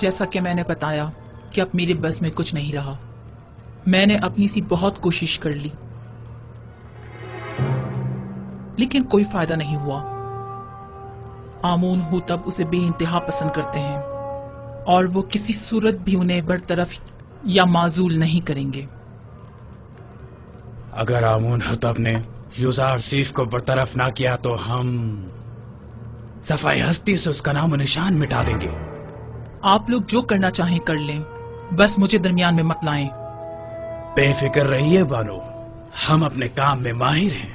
جیسا کہ میں نے بتایا کہ اب میرے بس میں کچھ نہیں رہا. میں نے اپنی سی بہت کوشش کر لی لیکن کوئی فائدہ نہیں ہوا. آمون ہوتب اسے بے انتہا پسند کرتے ہیں اور وہ کسی صورت بھی انہیں برطرف یا معزول نہیں کریں گے. اگر آمون ہوتب نے یوزارسیف کو برطرف نہ کیا تو ہم صفائی ہستی سے اس کا نام و نشان مٹا دیں گے. آپ لوگ جو کرنا چاہیں کر لیں، بس مجھے درمیان میں مت لائیں. بے فکر رہیے بانو، ہم اپنے کام میں ماہر ہیں.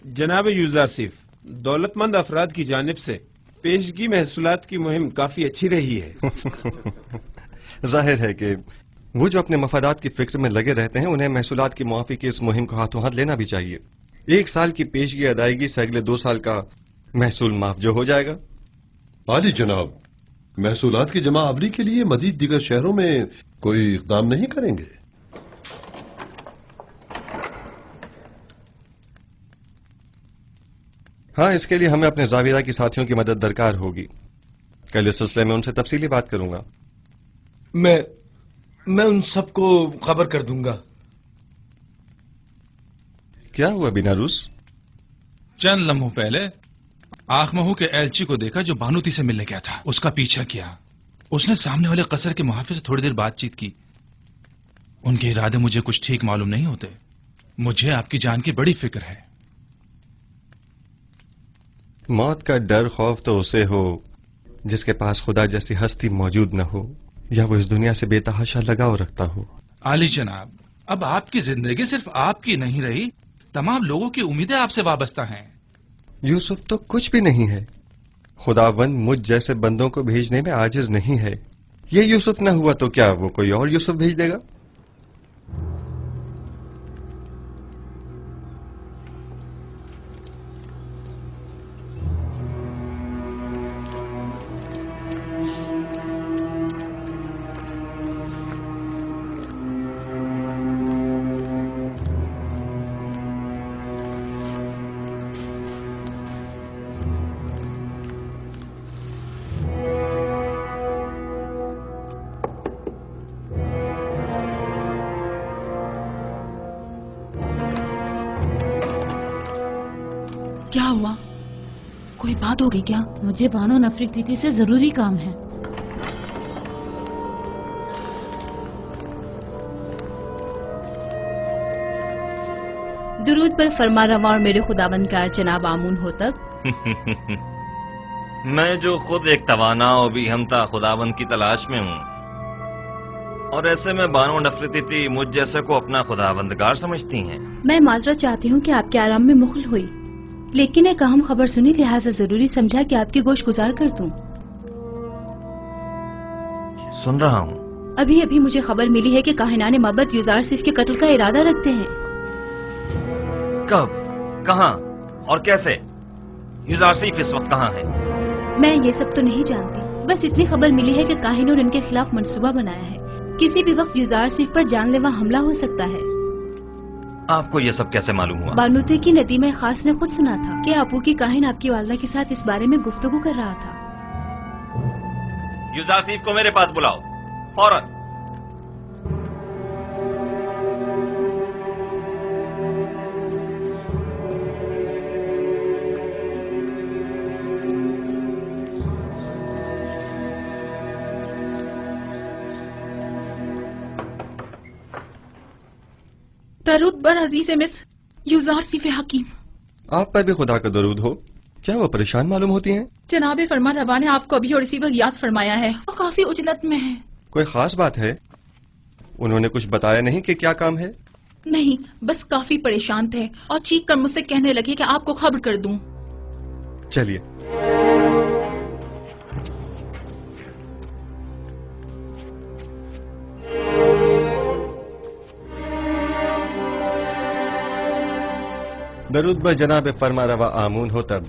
جناب یوزارسیف، دولت مند افراد کی جانب سے پیشگی محصولات کی مہم کافی اچھی رہی ہے. ظاہر ہے کہ وہ جو اپنے مفادات کی فکر میں لگے رہتے ہیں انہیں محصولات کی معافی کی اس مہم کو ہاتھوں ہاتھ لینا بھی چاہیے. 1 سال کی پیشگی ادائیگی سے اگلے 2 سال کا محصول معاف جو ہو جائے گا. عالی جناب، محصولات کی جمع آوری کے لیے مزید دیگر شہروں میں کوئی اقدام نہیں کریں گے؟ ہاں، اس کے لیے ہمیں اپنے زاویہ کی ساتھیوں کی مدد درکار ہوگی. کل اس سلسلے میں ان سے تفصیلی بات کروں گا. میں ان سب کو خبر کر دوں گا. کیا ہوا بیناروس؟ چند لمحوں پہلے آخ مہو کے ایلچی کو دیکھا جو بانوتی سے ملنے گیا تھا. اس کا پیچھا کیا. اس نے سامنے والے قصر کے محافظ سے تھوڑی دیر بات چیت کی. ان کے ارادے مجھے کچھ ٹھیک معلوم نہیں ہوتے. مجھے آپ کی جان کی بڑی فکر ہے. موت کا ڈر خوف تو اسے ہو جس کے پاس خدا جیسی ہستی موجود نہ ہو یا وہ اس دنیا سے بے تحاشا لگاؤ رکھتا ہو. عالی جناب، اب آپ کی زندگی صرف آپ کی نہیں رہی، تمام لوگوں کی امیدیں آپ سے وابستہ ہیں. یوسف تو کچھ بھی نہیں ہے. خداوند مجھ جیسے بندوں کو بھیجنے میں عاجز نہیں ہے. یہ یوسف نہ ہوا تو کیا وہ کوئی اور یوسف بھیج دے گا؟ کیا ہوا؟ کوئی بات ہو گئی کیا؟ مجھے بانو نفرتیتی سے ضروری کام ہے. درود پر فرما رواں اور میرے خداوندگار جناب آمون ہوتب. میں جو خود ایک توانا و بھی ہمتا خداوند کی تلاش میں ہوں، اور ایسے میں بانو نفرتیتی مجھ جیسے کو اپنا خداوندگار سمجھتی ہیں. میں معذرت چاہتی ہوں کہ آپ کے آرام میں مخل ہوئی، لیکن ایک اہم خبر سنی لہٰذا ضروری سمجھا کہ آپ کی گوش گزار کر دوں. سن رہا ہوں. ابھی ابھی مجھے خبر ملی ہے کہ کاہنان مابد یوزارسیف کے قتل کا ارادہ رکھتے ہیں. کب، کہاں اور کیسے؟ یوزارسیف اس وقت کہاں ہے؟ میں یہ سب تو نہیں جانتی، بس اتنی خبر ملی ہے کہ کاہنوں نے ان کے خلاف منصوبہ بنایا ہے. کسی بھی وقت یوزارسیف پر جان لیوا حملہ ہو سکتا ہے. آپ کو یہ سب کیسے معلوم ہوا؟ بانوتے کی ندیمہ خاص نے خود سنا تھا کہ آپو کی کاہن آپ کی والدہ کے ساتھ اس بارے میں گفتگو کر رہا تھا. یوزارسیف کو میرے پاس بلاؤ فوراً. दरूद बर अजीज मिस युजार सिफ हकीम। आप पर भी खुदा का दरूद हो। क्या वो परेशान मालूम होती हैं? जनाब फरमा रवा ने आपको अभी और इसी वक्त याद फरमाया है। वो काफी उजलत में है। कोई खास बात है? उन्होंने कुछ बताया नहीं कि क्या काम है? नहीं, बस काफी परेशान थे और चीख कर मुझसे कहने लगे कि आपको खबर कर दूं। चलिए। दरूद बर जनाब फरमा रवा आमून हो तब।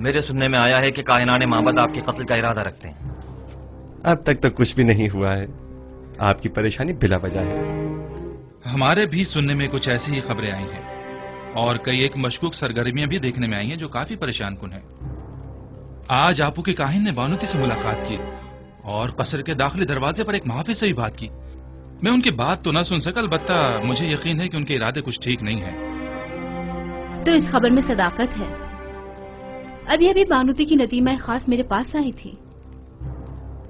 मेरे सुनने में आया है कि कायनाने माबद आपके कत्ल का इरादा रखते हैं। अब तक तो कुछ भी नहीं हुआ है। आपकी परेशानी बिला वजह है। हमारे भी सुनने में कुछ ऐसी ही खबरें आई हैं और कई एक मशकूक सरगर्मियां भी देखने में आई हैं जो काफी परेशान कुन है। आज आपू के काहिन ने बानूती से मुलाकात की और कसर के दाखिली दरवाजे पर एक मुहाफिज से भी बात की। मैं उनकी बात तो ना सुन सका, अलबत्ता मुझे यकीन है कि उनके इरादे कुछ ठीक नहीं है। तो इस खबर में सदाकत है। अभी अभी बानूती की नदीमा खास मेरे पास आई थी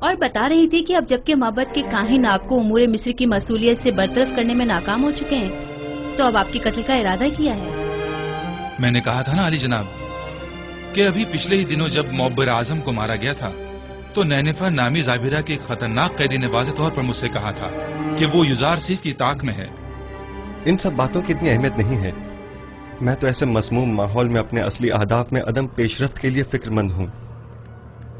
और बता रही थी कि अब जबकि माबद के काहिन आपको उमूर मिस्र की मसूलियत से बरतरफ करने में नाकाम हो चुके हैं, तो अब आपकी कत्ल का इरादा किया है। मैंने कहा था ना अली जनाब कि अभी पिछले ही दिनों जब मुअब्बिर आजम को मारा गया था तो नैनिफा नामी जाबिरा के एक खतरनाक कैदी ने वाज़ेह तौर पर मुझसे कहा था कि वो युजार सीफ की ताक में है। इन सब बातों की इतनी अहमियत नहीं है। मैं तो ऐसे मसमूम माहौल में अपने असली अहदाफ में अदम पेशरफ्त के लिए फिक्रमंद हूँ।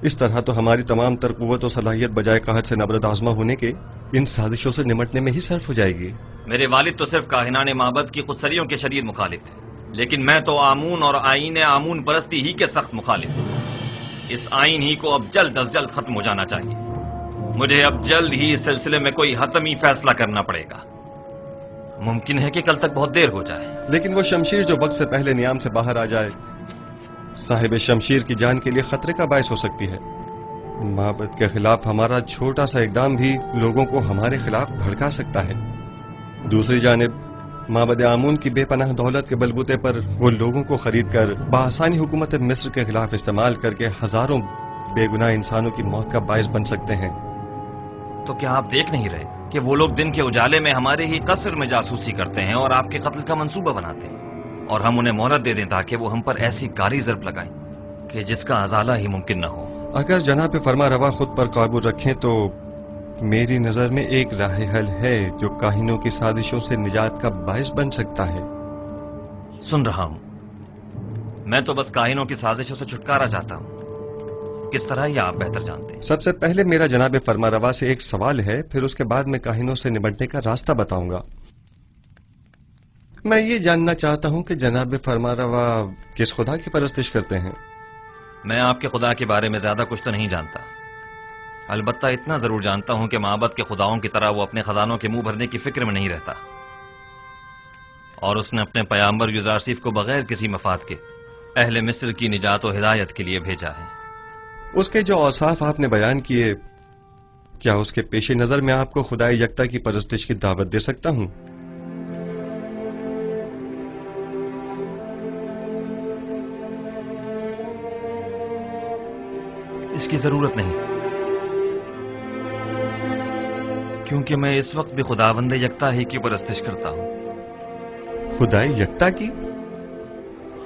इस तरह तो हमारी तमाम तर कुव्वत और सलाहियत बजाय कहत से नबरद आजमा होने के इन साजिशों से निमटने में ही सर्फ हो जाएगी। मेरे वालिद तो सिर्फ काहिनाने माबद की खुदसरियों के शदीद मुखालिफ थे, लेकिन मैं तो आमून और आईन आमून परस्ती ही के सख्त मुखालिफ हूँ। इस आईन ही को अब जल्द अज जल्द खत्म हो जाना चाहिए। मुझे अब जल्द ही इस सिलसिले में कोई हतमी फैसला करना पड़ेगा। मुमकिन है कि कल तक बहुत देर हो जाए। लेकिन वो शमशीर जो वक्त से पहले नियाम से बाहर आ जाए साहिब शमशीर की जान के लिए खतरे का बायस हो सकती है। माबद के खिलाफ हमारा छोटा सा इकदाम भी लोगों को हमारे खिलाफ भड़का सकता है। दूसरी जानिब माबद आमून की बेपनाह दौलत के बलबूते पर वो लोगों को खरीद कर बआसानी हुकूमत मिस्र के खिलाफ इस्तेमाल करके हजारों बेगुनाह इंसानों की मौत का बायस बन सकते हैं। तो क्या आप देख नहीं रहे कि वो लोग दिन के उजाले में हमारे ही कसर में जासूसी करते हैं और आपके कत्ल का मंसूबा बनाते हैं, और हम उन्हें मोहलत दे दें ताकि वो हम पर ऐसी कारी ज़र्ब लगाएं कि जिसका अजाला ही मुमकिन न हो। अगर जनाब फरमा रवा खुद पर काबू रखें तो मेरी नजर में एक राह हल है जो काहिनों की साजिशों से निजात का बायस बन सकता है। सुन रहा हूं। मैं तो बस काहिनों की साजिशों से छुटकारा चाहता हूं। किस तरह यह आप बेहतर जानते हैं। सबसे पहले मेरा जनाब फरमा रवा से एक सवाल है, फिर उसके बाद मैं काहिनों से निपटने का रास्ता बताऊंगा। मैं ये जानना चाहता हूं कि जनाब फरमा रवा किस खुदा की परस्तिश करते हैं। मैं आपके खुदा के बारे में ज्यादा कुछ तो नहीं जानता, अलबत्ता इतना जरूर जानता हूं कि माबद के खुदाओं की तरह वो अपने खजानों के मुंह भरने की फिक्र में नहीं रहता, और उसने अपने पैगंबर युजारसीफ को बगैर किसी मफाद के अहले मिस्र की निजात और हिदायत के लिए भेजा है। उसके जो औसाफ आपने बयान किए, क्या उसके पेश नजर में आपको खुदाए यकता की परस्तिश की दावत दे सकता हूं? इसकी जरूरत नहीं, क्योंकि मैं इस वक्त भी खुदावंद यकता ही की परस्तिश करता हूं। खुदाए यकता की?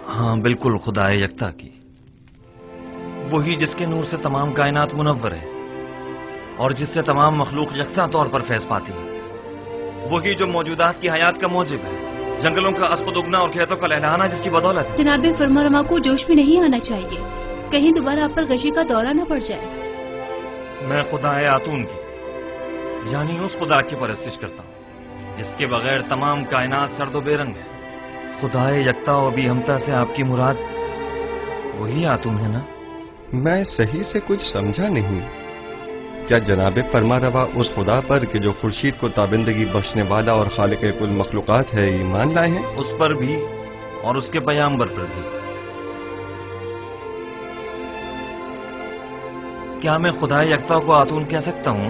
हाँ बिल्कुल, खुदाए यकता की, वही जिसके नूर से तमाम कायनात मुनव्वर है और जिससे तमाम मखलूक यकसा तौर पर फैज पाती है, वही जो मौजूदात की हयात का मौजिब है, जंगलों का अस्पद उगना और खेतों का लहलहाना जिसकी बदौलत है। जनाब फरमा को जोश में नहीं आना चाहिए, कहीं दोबारा आप पर गशी का दौरा न पड़ जाए। मैं खुदाए आतून की यानी उस खुदा की परस्तिश करता हूँ जिसके बगैर तमाम कायनात सर्दो बेरंग है। खुदाए यकता और भी हमता से आपकी मुराद वही आतून है ना? मैं सही से कुछ समझा नहीं। क्या जनाब फरमा रवा उस खुदा पर कि जो खुर्शीद को ताबिंदगी बख्शने वाला और खालिक कुल मखलूकात है ईमान लाए हैं? उस पर भी और उसके पैगंबर पर भी। क्या मैं खुदा यकता को आतून कह सकता हूँ?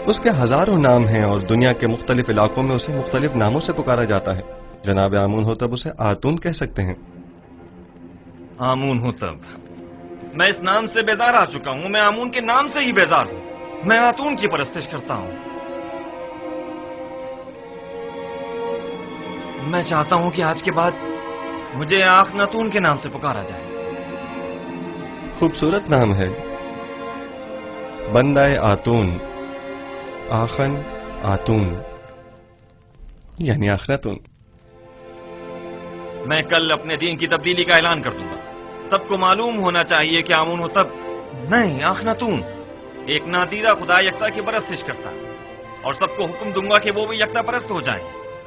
उसके हजारों नाम हैं और दुनिया के मुख्तलिफ इलाकों में उसे मुख्तलिफ नामों से पुकारा जाता है। जनाब आमून हो तब उसे आतून कह सकते हैं। आमून हो तब? मैं इस नाम से बेजार आ चुका हूं। मैं आमून के नाम से ही बेजार हूं। मैं आतून की परस्तिश करता हूं। میں چاہتا ہوں کہ آج کے بعد مجھے آخناتون کے نام سے پکارا جائے. خوبصورت نام ہے. بندہ آتون، آخن آتون یعنی آخناتون. میں کل اپنے دین کی تبدیلی کا اعلان کر دوں گا. سب کو معلوم ہونا چاہیے کہ آمون ہو تب نہیں آخناتون ایک نادیرہ خدا یکتا کی پرستش کرتا ہے، اور سب کو حکم دوں گا کہ وہ بھی یکتا پرست ہو جائیں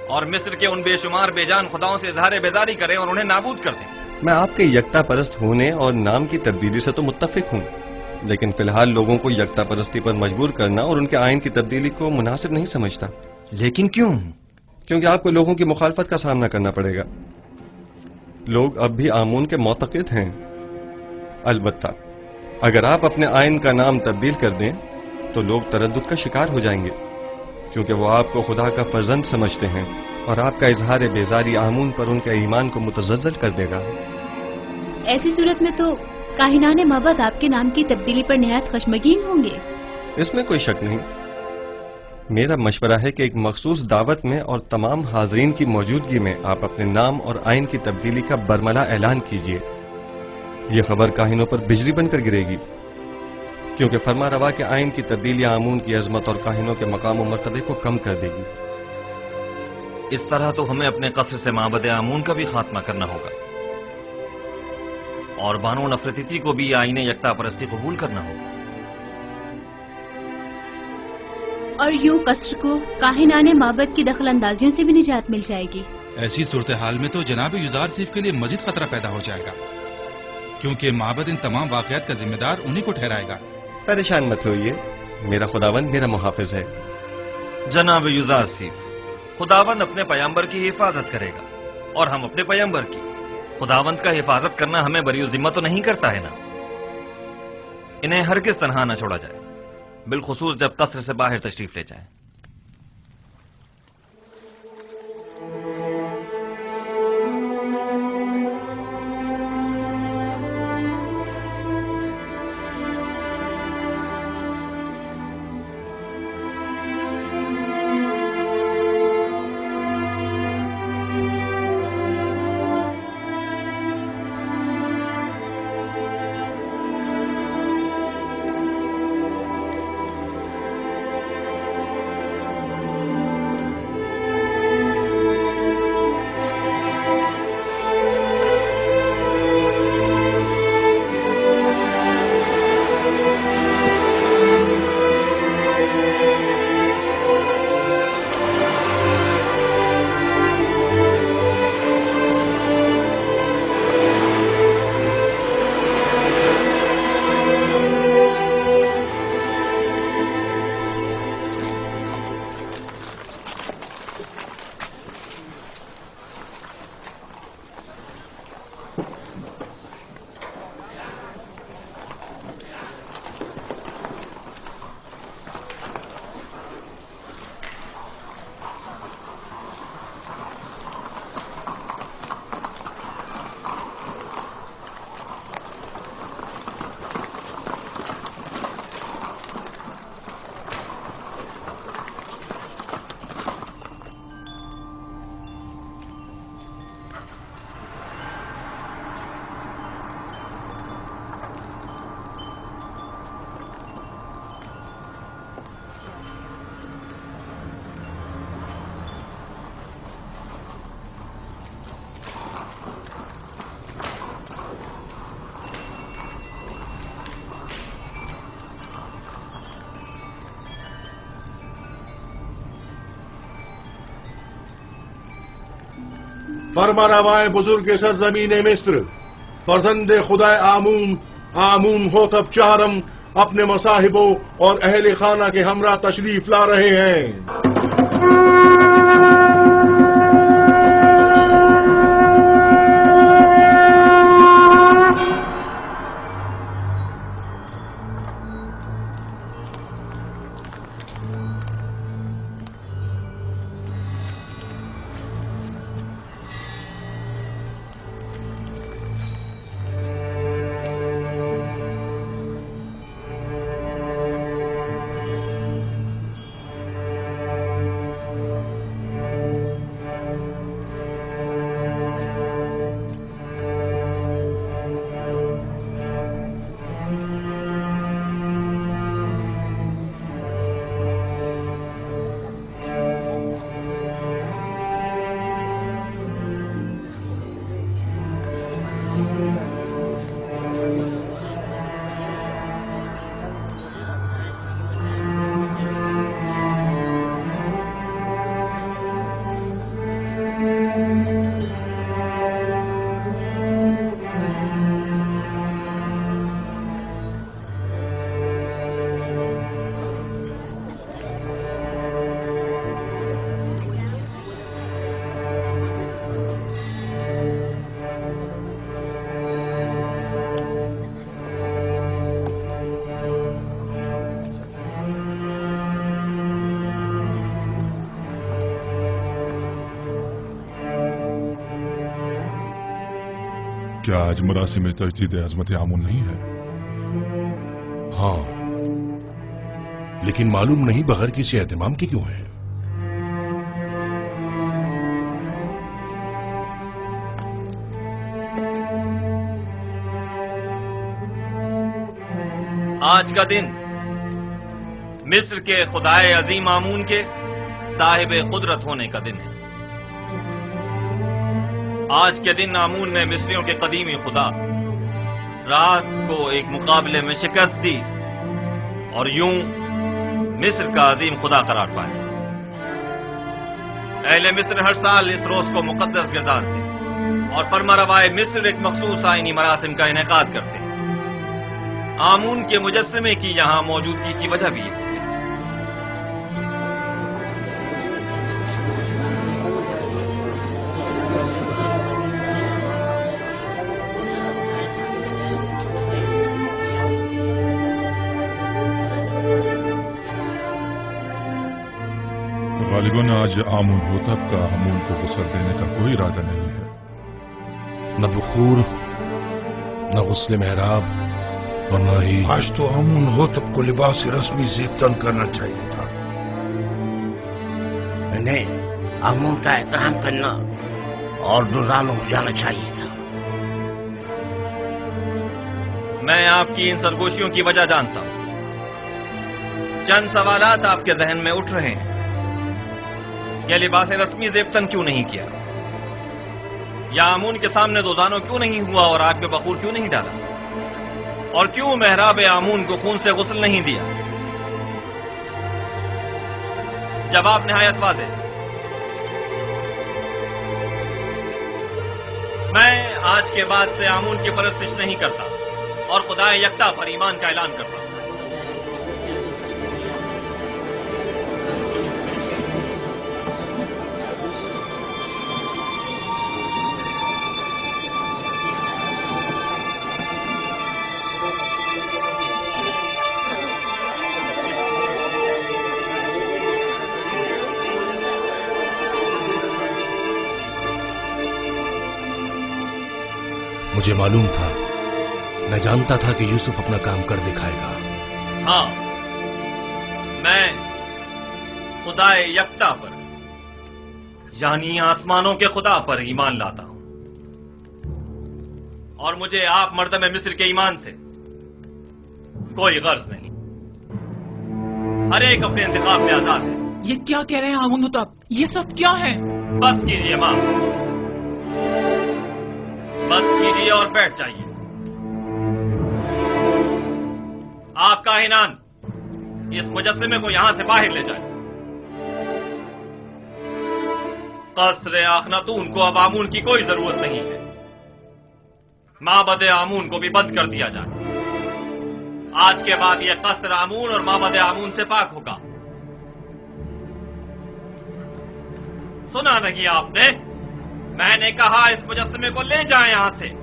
اور مصر کے ان بے شمار بے جان خداؤں سے اظہار بیزاری کریں اور انہیں نابود کر دیں. میں آپ کے یکتا پرست ہونے اور نام کی تبدیلی سے تو متفق ہوں، لیکن فی الحال لوگوں کو یکتا پرستی پر مجبور کرنا اور ان کے آئین کی تبدیلی کو مناسب نہیں سمجھتا. لیکن کیوں؟ کیونکہ آپ کو لوگوں کی مخالفت کا سامنا کرنا پڑے گا. لوگ اب بھی آمون کے معتقد ہیں. البتہ اگر آپ اپنے آئین کا نام تبدیل کر دیں تو لوگ تردد کا شکار ہو جائیں گے، کیونکہ وہ آپ کو خدا کا فرزند سمجھتے ہیں اور آپ کا اظہار بیزاری آمون پر ان کے ایمان کو متزلزل کر دے گا. ایسی صورت میں تو کاہنان معبد آپ کے نام کی تبدیلی پر نہایت خشمگین ہوں گے. اس میں کوئی شک نہیں. میرا مشورہ ہے کہ ایک مخصوص دعوت میں اور تمام حاضرین کی موجودگی میں آپ اپنے نام اور آئین کی تبدیلی کا برملا اعلان کیجیے. یہ خبر کاہنوں پر بجلی بن کر گرے گی، کیونکہ فرما روا کے آئین کی تبدیلی آمون کی عظمت اور کاہنوں کے مقام و مرتبے کو کم کر دے گی. اس طرح تو ہمیں اپنے قصر سے معبد آمون کا بھی خاتمہ کرنا ہوگا اور بانو نفرتیتی کو بھی آئین یکتا پرستی قبول کرنا ہوگا. اور یوں قصر کو کاہنان معبد کی دخل اندازیوں سے بھی نجات مل جائے گی. ایسی صورتحال میں تو جناب یوزار سیف کے لیے مزید خطرہ پیدا ہو جائے گا، کیونکہ معبد ان تمام واقعات کا ذمہ دار انہی کو ٹھہرائے گا. پریشان مت ہوئیے، میرا خداوند میرا محافظ ہے. جناب یوزار سیف، خداوند اپنے پیامبر کی حفاظت کرے گا اور ہم اپنے پیامبر کی. خداوند کا حفاظت کرنا ہمیں بری ذمہ تو نہیں کرتا ہے نا. انہیں ہرگز تنہا نہ چھوڑا جائے، بالخصوص جب قصر سے باہر تشریف لے جائیں. فرما روائے بزرگ سرزمین مصر، فرزند خدا آمون ہوتب چہرم اپنے مصاحبوں اور اہل خانہ کے ہمراہ تشریف لا رہے ہیں. क्या आज मरासिम तजदीद अजमत आमून नहीं है? हाँ, लेकिन मालूम नहीं बगैर किसी एहतमाम के क्यों है। आज का दिन मिस्र के खुदाए अजीम आमून के साहिब कुदरत होने का दिन है। आज के दिन आमून ने मिस्रियों के कदीमी खुदा रात को एक मुकाबले में शिकस्त दी और यूं मिस्र का अजीम खुदा करार पाया। अहले मिस्र हर साल इस रोज को मुकद्दस गुजारते और फरमारवाए मिस्र एक मखसूस आईनी मरासिम का इनेकाद करते। आमून के मुजस्समे की यहां मौजूदगी की वजह भी है। गालिबन आज आमून होतब का आमून को गुस्ल देने का कोई इरादा नहीं है। न बुखूर, न गुस्ल मेहराब और न ही आज तो आमून होतब को लिबास रस्मी ज़ेबतन करना चाहिए था। इन्हें आमून का एहतराम करना और दुरानो हो जाना चाहिए था। मैं आपकी इन सरगोशियों की वजह जानता हूं। चंद सवालात आपके जहन में उठ रहे हैं। यह लिबास रस्मी ज़ेबतन क्यों नहीं किया, या आमून के सामने दोजानो क्यों नहीं हुआ और आग में बखूर क्यों नहीं डाला, और क्यों मेहराब आमून को खून से गुस्ल नहीं दिया? जवाब निहायत वाज़ेह। मैं आज के बाद से आमून की परस्तिश नहीं करता और खुदाए यकता पर ईमान का ऐलान करता हूं। मुझे मालूम था, मैं जानता था कि यूसुफ अपना काम कर दिखाएगा। हाँ, मैं खुदाए यकता पर यानी आसमानों के खुदा पर ईमान लाता हूं और मुझे आप मर्दमे मिस्र के ईमान से कोई गर्ज नहीं। हर एक अपने इंतखाब में आजाद है। ये क्या कह रहे हैं आमून होतब? ये सब क्या है? बस कीजिए मां, बस कीजिए और बैठ जाइए। आप काहिनान इस मुजस्समे को यहां से बाहर ले जाए। कसरे आखनातून को अब आमून की कोई जरूरत नहीं है। माबद आमून को भी बंद कर दिया जाए। आज के बाद यह कसर आमून और माबद आमून से पाक होगा। सुना नहीं आपने? मैंने कहा इस मुजस्समे को ले जाएं यहां से।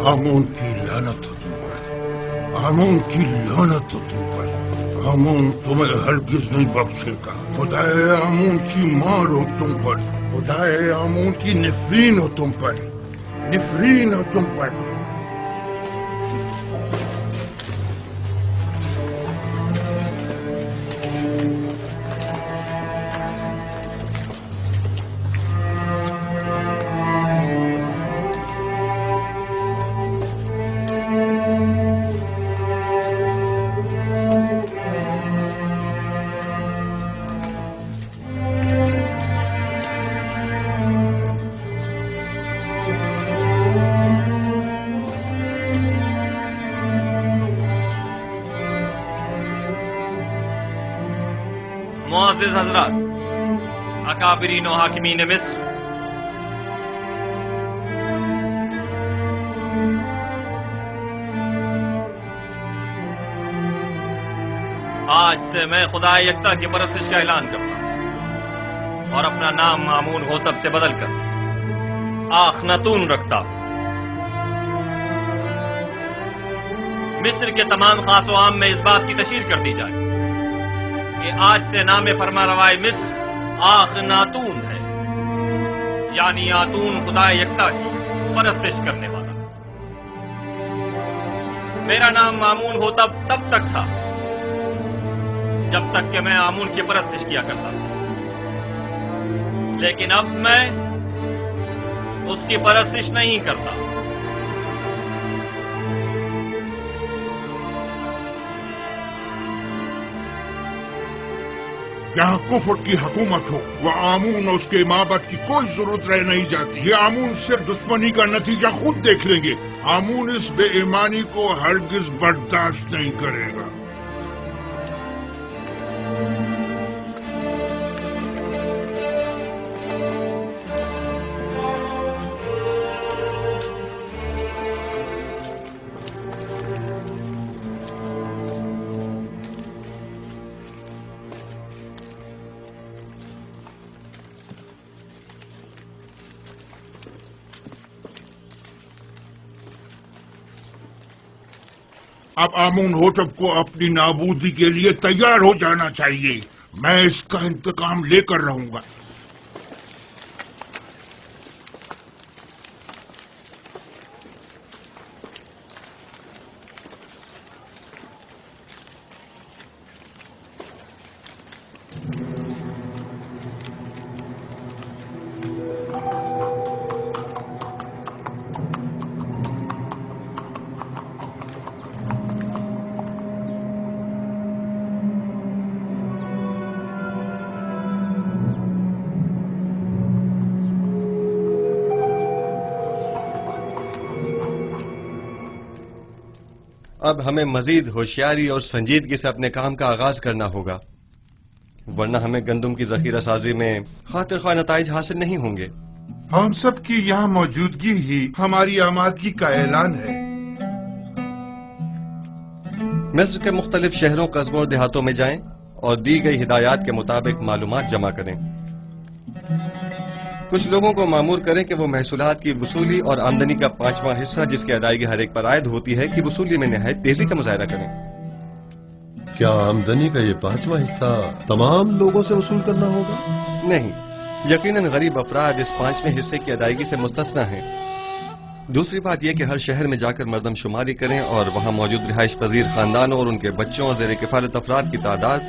आमून की लानत हो तुम पर, आमून की लानत हो तुम पर। आमून तुम्हें हरगिज नहीं बख्शेगा। खुदाए आमून की मार हो तुम पर, खुदाए आमून की निफरीन हो तुम पर, निफरीन हो तुम पर। मुअज़्ज़िज़ हज़रात, अकाबिरीन व हाकिमीन मिस्र, आज से मैं खुदा यकता की परस्तिश का ऐलान करता हूं और अपना नाम आमून होतब से बदलकर आखनातून रखता हूं। मिस्र के तमाम खास व आम में इस बात की तशहीर कर दी जाए कि आज से नाम फरमारवाए मिस्र आखनातून है, यानी आतून खुदा यकता की परस्तिश करने वाला। मेरा नाम आमून होतब तब तक था जब तक कि मैं आमून की परस्तिश किया करता था, लेकिन अब मैं उसकी परस्तिश नहीं करता। यहाँ कुफर की हुकूमत हो, वह आमून और उसके माबद की कोई जरूरत रह नहीं जाती। ये आमून सिर्फ दुश्मनी का नतीजा खुद देख लेंगे। आमून इस बेईमानी को हरगिज बर्दाश्त नहीं करेगा। अब आमून होतब को अपनी नाबूदी के लिए तैयार हो जाना चाहिए। मैं इसका इंतकाम लेकर रहूंगा। अब हमें मजीद होशियारी और संजीदगी से अपने काम का आगाज करना होगा, वरना हमें गंदम की जखीरा साजी में खातिर ख्वाह नताइज हासिल नहीं होंगे। हम सब की यहाँ मौजूदगी ही हमारी आमादगी का ऐलान है। मिस्र के मुख्तलिफ शहरों, कस्बों और देहातों में जाएं और दी गई हिदायत के मुताबिक मालूमात जमा करें। कुछ लोगों को मामूर करें कि वो महसूलात की वसूली और आमदनी का 5वां हिस्सा जिसकी अदायगी हर एक पर आयद होती है, कि वसूली में निहायत तेजी का मुजाहरा करें। क्या आमदनी का ये 5वां हिस्सा तमाम लोगों से वसूल करना होगा? नहीं, यकीनन गरीब अफराद इस 5वें हिस्से की अदायगी से मुस्तस्ना हैं। दूसरी बात यह कि हर शहर में जाकर मर्दमशुमारी करें और वहां मौजूद रिहाइश पजीर खानदानों और उनके बच्चों और ज़ेर किफालत अफराद की तादाद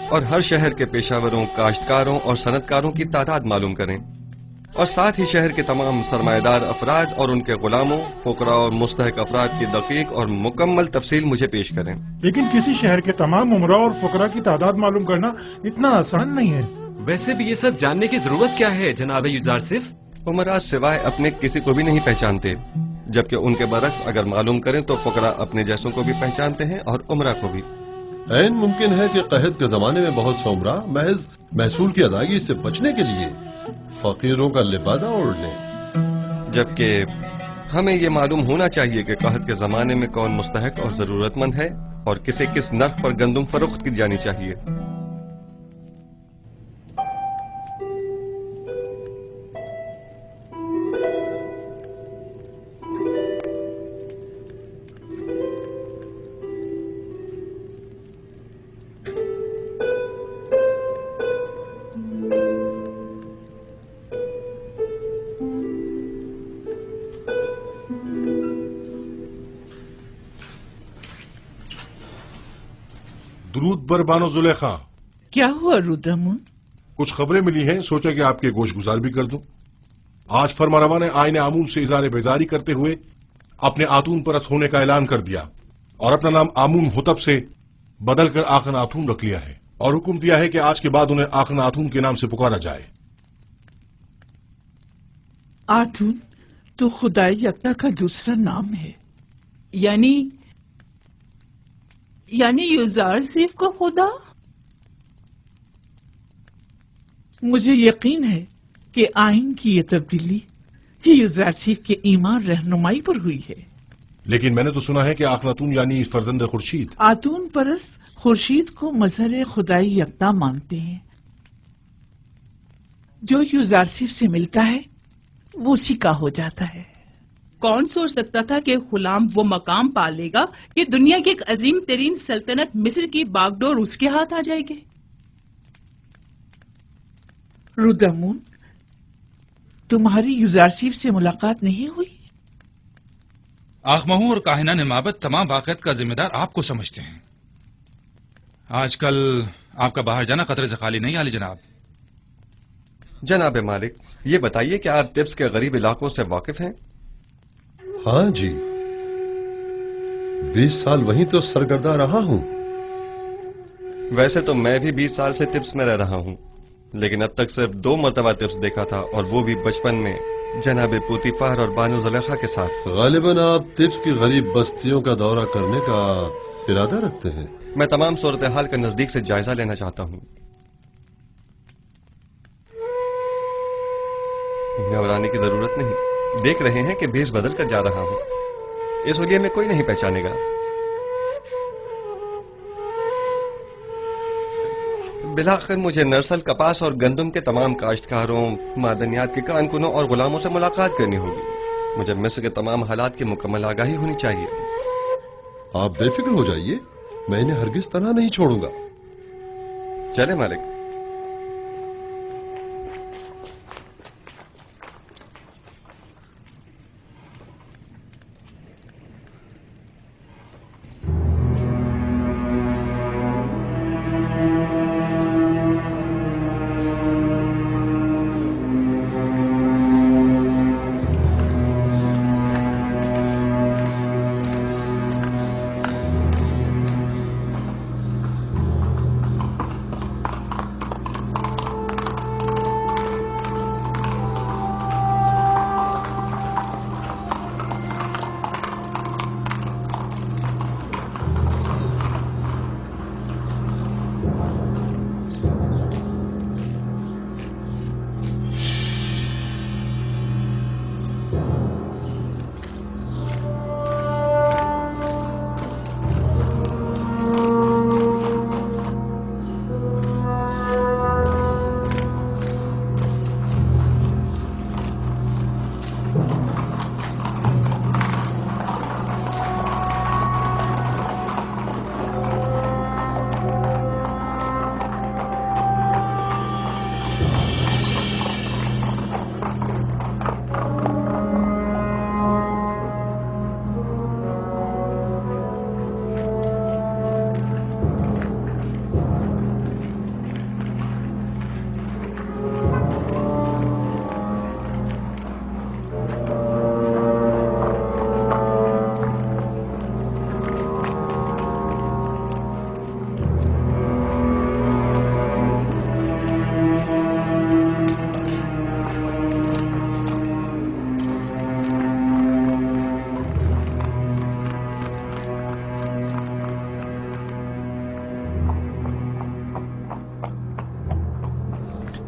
और हर शहर के पेशावरों, काश्तकारों और सनतकारों की तादाद मालूम करें, और साथ ही शहर के तमाम सरमाएदार अफराद और उनके गुलामों, फुकरा और मुस्तहक अफराद की दकीक और मुकम्मल तफसील मुझे पेश करें। लेकिन किसी शहर के तमाम उमरा और फुकरा की तादाद मालूम करना इतना आसान नहीं है। वैसे भी ये सब जानने की जरूरत क्या है जनाब युजारसिफ? उमरा सिवाय अपने किसी को भी नहीं पहचानते, जबकि उनके बरक्स अगर मालूम करें तो फुकरा अपने जैसों को भी पहचानते हैं और उमरा को भी। ऐन मुमकिन है कि कहत के जमाने में बहुत से उमरा महज महसूल की अदायगी से बचने के लिए फकीरों का लिबादा ओढ़ लें, जबकि हमें ये मालूम होना चाहिए कि कहत के जमाने में कौन मुस्तहक और जरूरतमंद है और किसे किस नर्ख पर गंदम फरोख्त की जानी चाहिए। दुरूद बर बानो जुलेखा। क्या हुआ रुद्रमुन? कुछ खबरें मिली हैं, सोचा कि आपके गोश गुजार भी कर दूं। आज फरमारवा ने आईने आमून से इज़ारे बेजारी करते हुए अपने आतून परस्त होने का ऐलान कर दिया और अपना नाम आमून होतब से बदलकर आखन आतून रख लिया है, और हुक्म दिया है कि आज के बाद उन्हें आखन आतून के नाम से पुकारा जाए। आतून तो खुदाई यकता का दूसरा नाम है, यानी युजारसिफ को खुदा? मुझे यकीन है कि आइन की ये तब्दीली यूजारसीफ के ईमान रहनुमाई पर हुई है। लेकिन मैंने तो सुना है कि आखनातून यानी फर्जंद खुर्शीद आतून परस्त खुर्शीद को मजहर खुदाई यकता मानते हैं। जो यूजारसीफ से मिलता है वो उसी का हो जाता है। कौन सोच सकता था कि गुलाम वो मकाम पा लेगा कि दुनिया की एक अजीम तरीन सल्तनत मिस्र की बागडोर उसके हाथ आ जाएगी। रुदमून, तुम्हारी यूजारसीफ से मुलाकात नहीं हुई? आखमहू और काहिना ने माबद तमाम वाक़यात का जिम्मेदार आपको समझते हैं। आजकल आपका बाहर जाना खतरे से खाली नहीं, आली जनाब। जनाब मालिक, ये बताइए कि आप तिब्स के गरीब इलाकों से वाकिफ हैं? हाँ जी, 20 साल वहीं तो सरगर्दा रहा हूं। वैसे तो मैं भी 20 साल से तिब्स में रह रहा हूं, लेकिन अब तक सिर्फ 2 मरतबा तिब्स देखा था, और वो भी बचपन में जनाब पूतीफार और बानो ज़ुलेखा के साथ। गालिबन आप तिब्स की गरीब बस्तियों का दौरा करने का इरादा रखते हैं? मैं तमाम सूरत हाल का नजदीक से जायजा लेना चाहता हूं। घबराने की जरूरत नहीं, देख रहे हैं कि भेष बदल कर जा रहा हूं। इस हुलिये में कोई नहीं पहचानेगा। बिलाखिर मुझे नरसल, कपास और गंदम के तमाम काश्तकारों, मादनियात के कारकुनों और गुलामों से मुलाकात करनी होगी। मुझे मिस्र के तमाम हालात की मुकम्मल आगाही होनी चाहिए। आप बेफिक्र हो जाइए, मैं इन्हें हरगिज तनहा नहीं छोड़ूंगा। चले मालिक।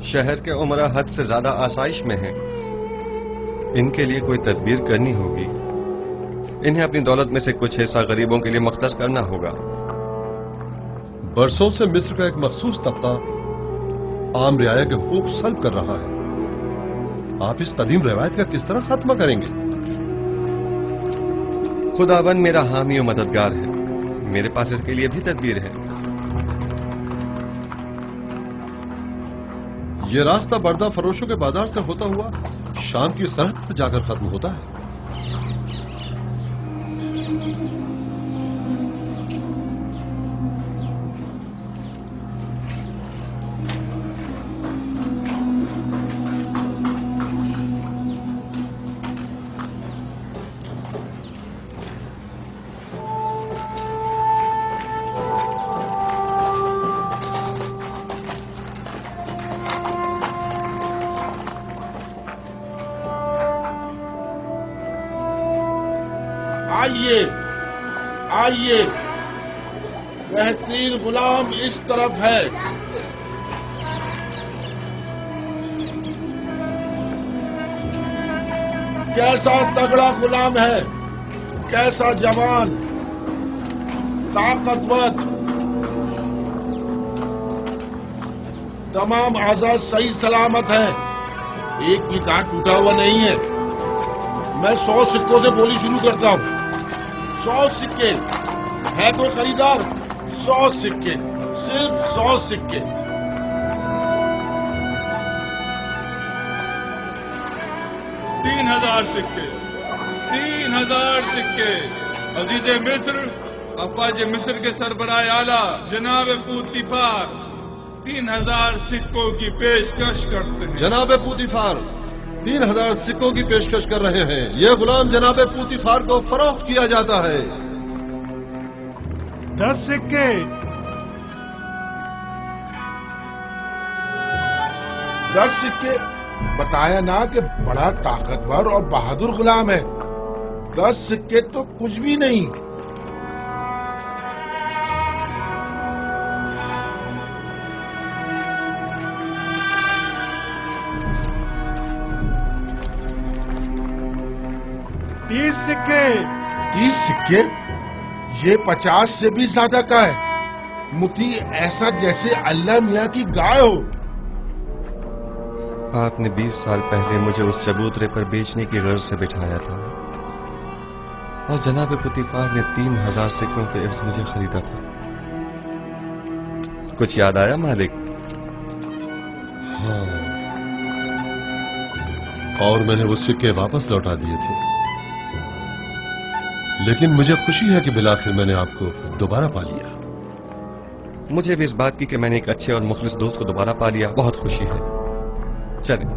शहर के उमरा हद से ज्यादा आसाइश में हैं। इनके लिए कोई तदबीर करनी होगी। इन्हें अपनी दौलत में से कुछ हिस्सा गरीबों के लिए मख्तस करना होगा। बरसों से मिस्र का एक मखसूस तबका आम रियाया के हुकूक सल्ब कर रहा है। आप इस कदीम रवायत का किस तरह खात्मा करेंगे? खुदावन मेरा हामी और मददगार है। मेरे पास इसके लिए भी तदबीर है। ये रास्ता बर्दा फरोशों के बाजार से होता हुआ शाम की सरहद पर जाकर खत्म होता है। आइए आइए, बेहतरीन गुलाम इस तरफ है। کیسا تگڑا غلام ہے، کیسا جوان، طاقتور، تمام اعضاء صحیح سلامت ہیں، ایک بھی دانت ٹوٹا ہوا نہیں ہے۔ میں 100 سکوں سے بولی شروع کرتا ہوں۔ 100 سکے، ہے کوئی خریدار؟ 100 سکے، صرف 100 سکے۔ 3000 سکے، 3000 سکے۔ عزیز مصر، افواج مصر کے سربراہ اعلیٰ جناب پوتیفار 3000 سکوں کی پیشکش کرتے ہیں۔ جناب پوتیفار 3000 سکوں کی پیشکش کر رہے ہیں۔ یہ غلام جناب پوتیفار کو فروخت کیا جاتا ہے۔ 10 سکے، 10 سکے۔ بتایا نا کہ بڑا طاقتور اور بہادر غلام ہے۔ 10 سکے تو کچھ بھی نہیں۔ سکے 30 سکے؟ یہ 50 سے بھی زیادہ کا ہے۔ متی ایسا جیسے اللہ میاں کی گائے ہو۔ آپ نے 20 سال پہلے مجھے اس چبوترے پر بیچنے کی غرض سے بٹھایا تھا اور جناب پوتیفار نے 3000 سکوں کے عوض مجھے خریدا تھا۔ کچھ یاد آیا مالک؟ ہاں، اور میں نے وہ سکے واپس لوٹا دیے تھے، لیکن مجھے خوشی ہے کہ بالآخر میں نے آپ کو دوبارہ پا لیا۔ مجھے بھی اس بات کی کہ میں نے ایک اچھے اور مخلص دوست کو دوبارہ پا لیا بہت خوشی ہے۔ چلیں۔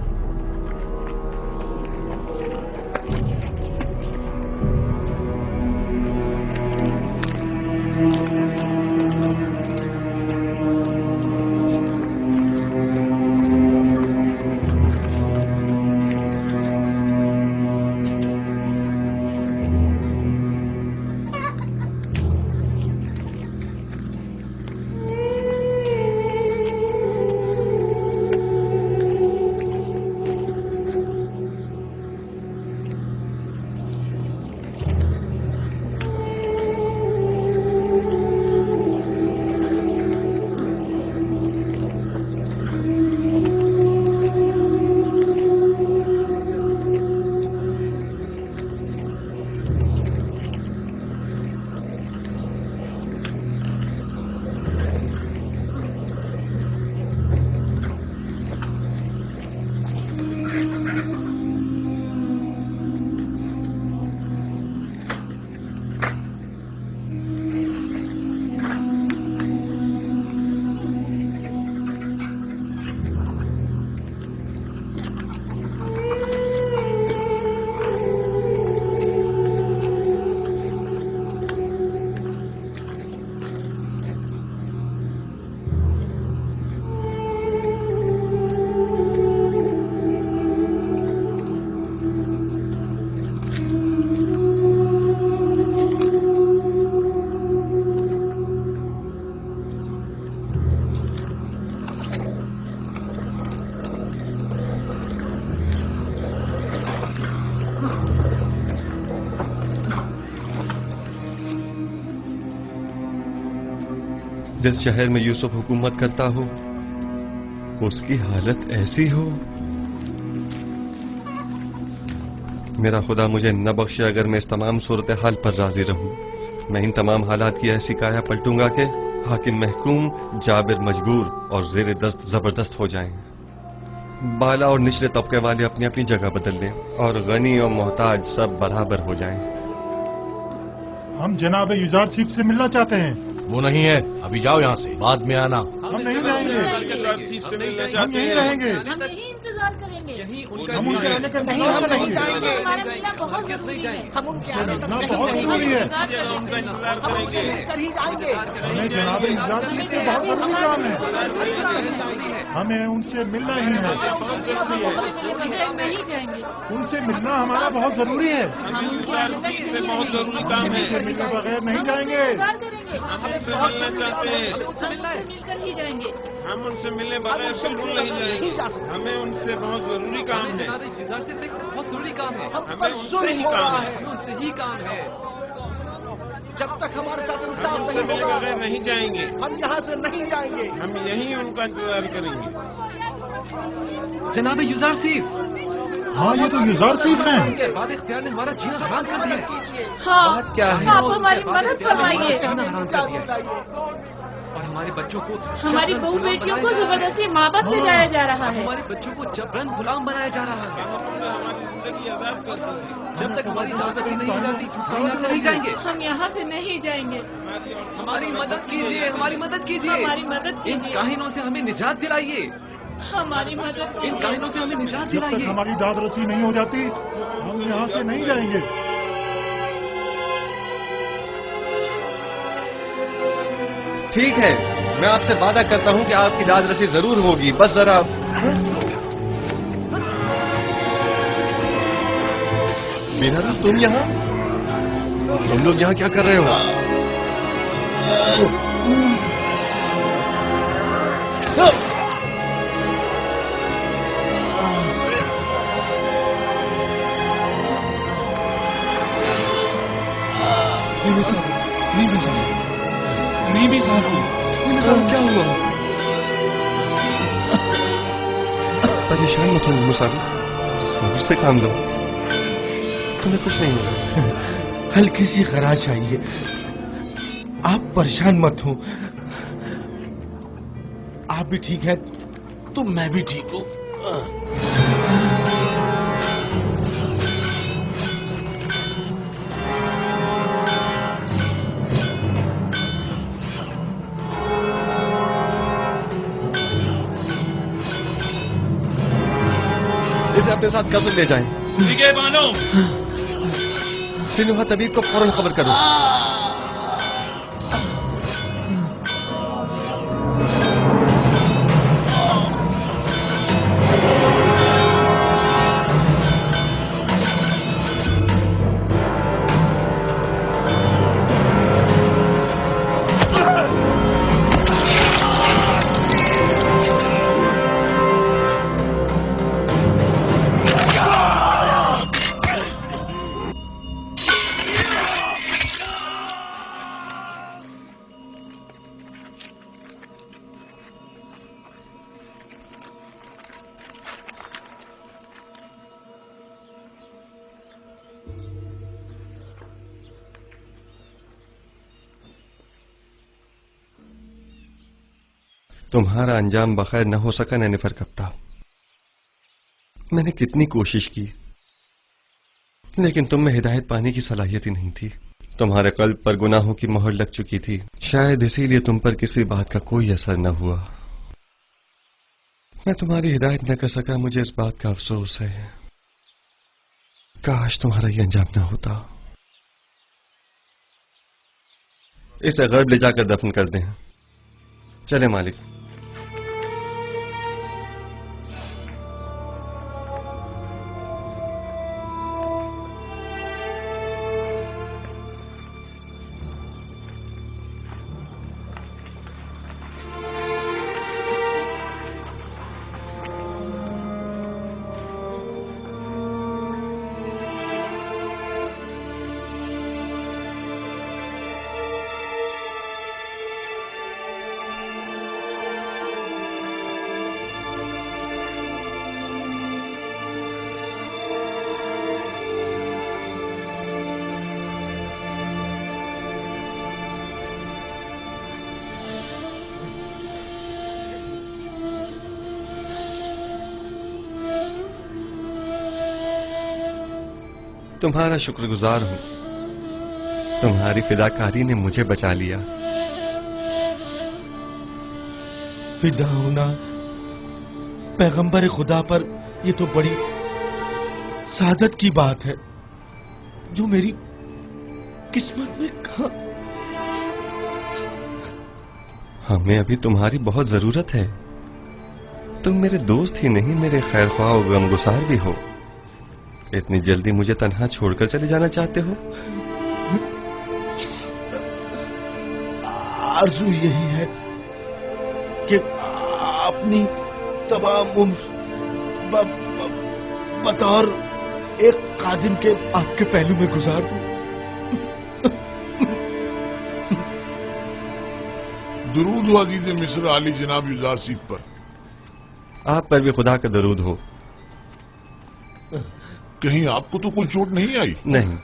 جس شہر میں یوسف حکومت کرتا ہو اس کی حالت ایسی ہو، میرا خدا مجھے نہ بخشے اگر میں اس تمام صورتحال پر راضی رہوں۔ میں ان تمام حالات کی ایسی کایا پلٹوں گا کہ حاکم محکوم، جابر مجبور اور زیر دست زبردست ہو جائیں، بالا اور نچلے طبقے والے اپنی اپنی جگہ بدل لیں اور غنی اور محتاج سب برابر ہو جائیں۔ ہم جناب یوزارسیف سے ملنا چاہتے ہیں۔ وہ نہیں ہے، ابھی جاؤ یہاں سے، بعد میں آنا۔ ہم نہیں رہیں گے، ہم یہیں رہیں گے، ہم یہیں انتظار کریں گے۔ ہم ان کے آنے کا انتظار کریں گے۔ ہمارا ملنا بہت ضروری ہے۔ ہم ان کے آنے کا بہت ضروری ہے۔ ہمیں جناب یوزارسیف سے بہت ضروری کام ہے، ہمیں ان سے ملنا ہی ہے۔ ان سے ملنا ہمارا بہت ضروری ہے، بہت ضروری کام ہے، ان سے ملنے بغیر نہیں جائیں گے۔ ہم سے ملنا چاہتے ہیں، مل کر ہی جائیں گے۔ हम उनसे मिलने बगैर बिल्कुल नहीं जाएंगे। हमें उनसे बहुत जरूरी काम है। बहुत जरूरी काम है। हमें उनसे ही काम है। उनसे ही काम है। जब तक हमारे साथ हम इंसाफ उनसे नहीं मिले होगा बगैर नहीं जाएंगे। हम यहाँ से नहीं जाएंगे। हम यहीं उनका इंतजार करेंगे। जनाब युजारसीफ। हाँ, ये तो युजारसीफ हैं। उनके बाद इख्तियार ने हमारा जीना हराम कर दिया। हाँ, क्या है? आप हमारी मदद फरमाइए। जीना हराम कर दिया और हमारे बच्चों को हमारी बहू बेटियों को जबरदस्ती माँ बाप ले जाया जा रहा है। हमारे बच्चों को जबरन गुलाम बनाया जा रहा है। जब तक हमारी दावत नहीं हो जाती हम यहाँ से नहीं जाएंगे। हम यहाँ से नहीं जाएंगे। हमारी मदद कीजिए, हमारी मदद कीजिए, हमारी मदद कीजिए। इन काहिनों से हमें निजात दिलाइए। हमारी मदद इन काहिनों से हमें निजात जब तक दिलाइए। हमारी दाद रसी नहीं हो जाती हम यहाँ से नहीं जाएंगे। ठीक है, मैं आपसे वादा करता हूं कि आपकी दाद रसी जरूर होगी, बस जरा। मीनारा, तुम यहाँ? तुम लोग यहाँ क्या कर रहे हो? क्या हुआ? परेशान मत हो मुसाफिर, सब्र से काम लो, तुम्हें कुछ नहीं होगा। हल्की सी खराश आई है, आप परेशान मत हो। आप भी ठीक हैं तो मैं भी ठीक हूँ। इसे अपने साथ कब्र ले जाएं। ठीक है बानो। सिनुहा तबीब को फौरन खबर करो। तुम्हारा अंजाम बखैर न हो सका नैनिफर कप्ता। मैंने कितनी कोशिश की, लेकिन तुम में हिदायत पाने की सलाहियत ही नहीं थी। तुम्हारे कल्ब पर गुनाहों की मोहर लग चुकी थी, शायद इसीलिए तुम पर किसी बात का कोई असर न हुआ। मैं तुम्हारी हिदायत न कर सका, मुझे इस बात का अफसोस है। काश तुम्हारा ये अंजाम न होता। इसे गर्ब ले जाकर दफन कर दें। चले मालिक। तुम्हारा शुक्रगुजार हूं, तुम्हारी फिदाकारी ने मुझे बचा लिया। फिदा होना पैगंबर खुदा पर ये तो बड़ी सादत की बात है, जो मेरी किस्मत में कहा। हमें अभी तुम्हारी बहुत जरूरत है। तुम मेरे दोस्त ही नहीं, मेरे खैरख्वाह और गमगुसार भी हो। इतनी जल्दी मुझे तन्हा छोड़कर चले जाना चाहते हो? आरज़ू यही है कि अपनी तमाम उम्र बतौर एक कादिम के आपके पहलू में गुजार दूं। दरूद हो अजीज मिस्र आली जनाब युजार सीफ पर। आप पर भी खुदा का दरूद हो। कहीं आपको तो कोई चोट नहीं आई? नहीं।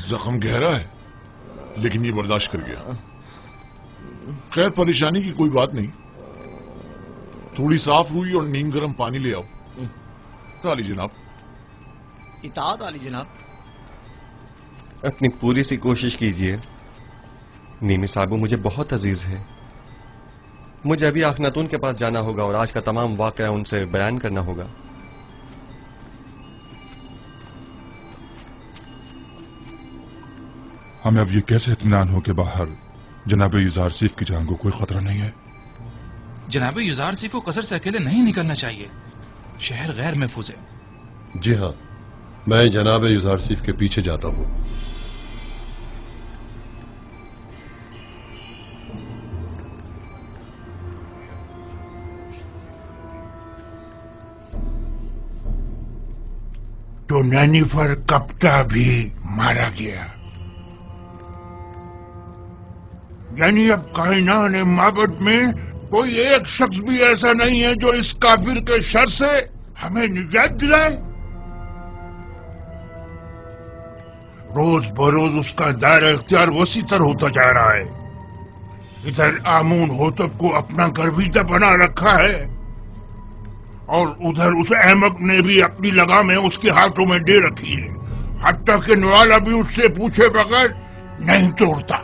जख्म गहरा है, लेकिन ये बर्दाश्त कर गया। खैर, परेशानी की कोई बात नहीं। थोड़ी साफ रुई और नीम गर्म पानी ले आओ। आली जनाब। इताअत आली जनाब। अपनी पूरी सी कोशिश कीजिए। नीमी साहबू मुझे बहुत अजीज है। मुझे अभी आखनातून के पास जाना होगा और आज का तमाम वाकया उनसे बयान करना होगा। हमें अब ये कैसे इत्मीनान हो कि बाहर जनाब युजार सीफ की जान को कोई खतरा नहीं है? जनाब युजार सीफ को कसर से अकेले नहीं निकलना चाहिए। शहर गैर महफूज है। जी हाँ, मैं जनाब युजार सीफ के पीछे जाता हूँ। तो नैनीफर कप्ता भी मारा गया। यानी अब कायनात माबद में कोई एक शख्स भी ऐसा नहीं है जो इस काफिर के शर से हमें निजात दिलाए। रोज बरोज उसका दायरा इख्तियार वसी तर होता जा रहा है। इधर आमून होतब को अपना गर्विदा बना रखा है और उधर उस अहमक ने भी अपनी लगामें उसके हाथों में दे रखी है। हत्ता कि नवाला भी उससे पूछे बगैर नहीं तोड़ता।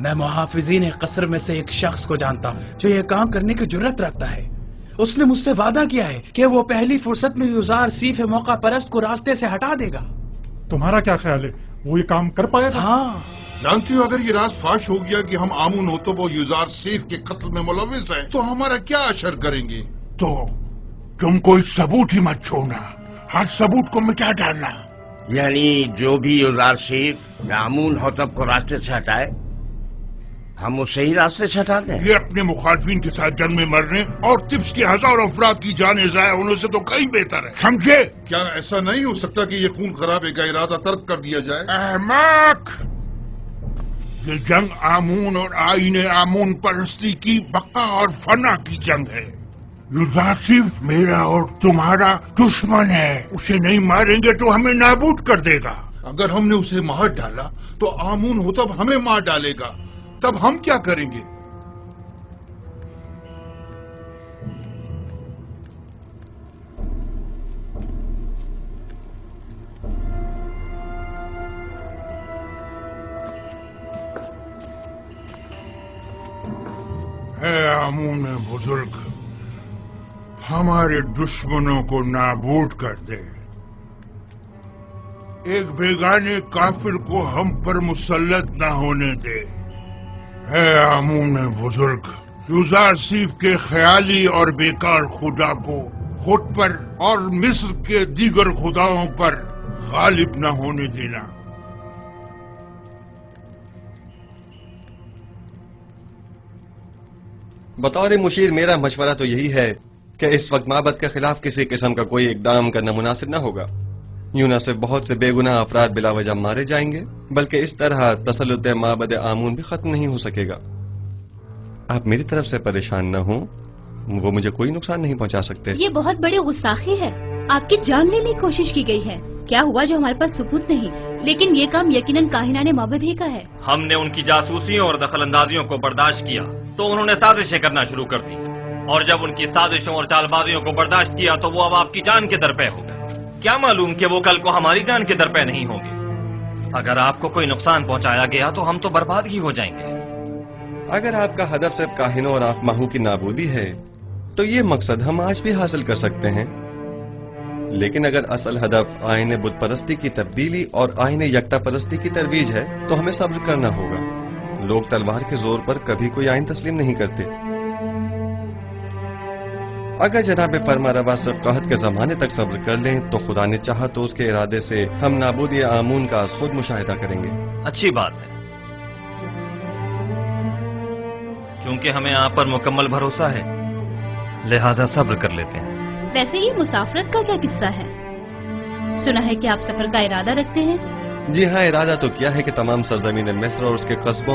मैं मुहाफिजीन कसर में से एक शख्स को जानता हूँ जो ये काम करने की जुर्रत रखता है। उसने मुझसे वादा किया है कि वो पहली फुर्सत में युजार सीफ मौका परस्त को रास्ते से हटा देगा। तुम्हारा क्या ख्याल है, वो ये काम कर पाएगा? हाँ। जानती हो, अगर ये राज फाश हो गया कि हम आमून होतब और युजार सीफ के कत्ल में मुलविस हैं, तो हमारा क्या असर करेंगे? तो तुम कोई सबूत ही मत छोड़ना, हर सबूत को मिटा डालना। यानी जो भी युजार सीफ आमून होतब को रास्ते से हटाए, हम उसे ही रास्ते से हटा दें। ये अपने मुखालफिन के साथ जंग में मरने और तिब्स के हजारों अफराद की जाने जाया होने से तो कहीं बेहतर है, समझे? क्या ऐसा नहीं हो सकता कि ये खून खराबे का इरादा तर्क कर दिया जाए? अहमक! ये जंग आमून और आईने आमून परस्ती की बका और फना की जंग है। युजार सीफ मेरा और तुम्हारा दुश्मन है। उसे नहीं मारेंगे तो हमें नाबूद कर देगा। अगर हमने उसे मार डाला तो आमून होतब हमें मार डालेगा, तब हम क्या करेंगे? है आमून बुजुर्ग, हमारे दुश्मनों को नाबूद कर दे। एक बेगाने काफिर को हम पर मुसल्लत न होने दे। है आमून बुजुर्ग, युजार सीफ के ख्याली और बेकार खुदा को खुद पर और मिस्र के दीगर खुदाओं पर गालिब न होने देना। बतौर मुशीर मेरा मशवरा तो यही है कि इस वक्त माबद के खिलाफ किसी किस्म का कोई इकदाम करना मुनासिब न होगा। यूं न सिर्फ बहुत से बेगुनाह अफराद बिला वजह मारे जाएंगे, बल्कि इस तरह तसल्लुत माबद आमून भी खत्म नहीं हो सकेगा। आप मेरी तरफ से परेशान न हो, वो मुझे कोई नुकसान नहीं पहुंचा सकते। ये बहुत बड़ी गुस्ताखी है। आपकी जान लेने की कोशिश की गई है। क्या हुआ जो हमारे पास सबूत नहीं, लेकिन ये काम यकीनन काहिनाने माबद ही का है। हमने उनकी जासूसियों और दखलंदाजियों को बर्दाश्त किया तो उन्होंने साजिशें करना शुरू कर दी, और जब उनकी साजिशों और चालबाजियों को बर्दाश्त किया तो वो अब आपकी जान के दरपे हो गए। क्या मालूम कि वो कल को हमारी जान के दरपे नहीं होंगे। अगर आपको कोई नुकसान पहुंचाया गया तो हम तो बर्बाद ही हो जाएंगे। अगर आपका हदफ सिर्फ काहिनों और आखमाहू की नाबूदी है तो ये मकसद हम आज भी हासिल कर सकते हैं, लेकिन अगर असल हदफ आईने बुत परस्ती की तब्दीली और आईने यकता परस्ती की तरवीज है तो हमें सब्र करना होगा। लोग तलवार के जोर पर कभी कोई आइन तस्लीम नहीं करते। अगर जनाब फरमारवा सिर्फ कहत के जमाने तक सब्र कर लें तो खुदा ने चाहा तो उसके इरादे से हम नाबूदी आमून का खुद मुशाहिदा करेंगे। अच्छी बात है, क्योंकि हमें आप पर मुकम्मल भरोसा है, लिहाजा सब्र कर लेते हैं। वैसे ये मुसाफरत का क्या किस्सा है? सुना है कि आप सफर का इरादा रखते हैं। जी हाँ, इरादा तो किया है कि तमाम सरजमीन मिस्र और उसके कस्बों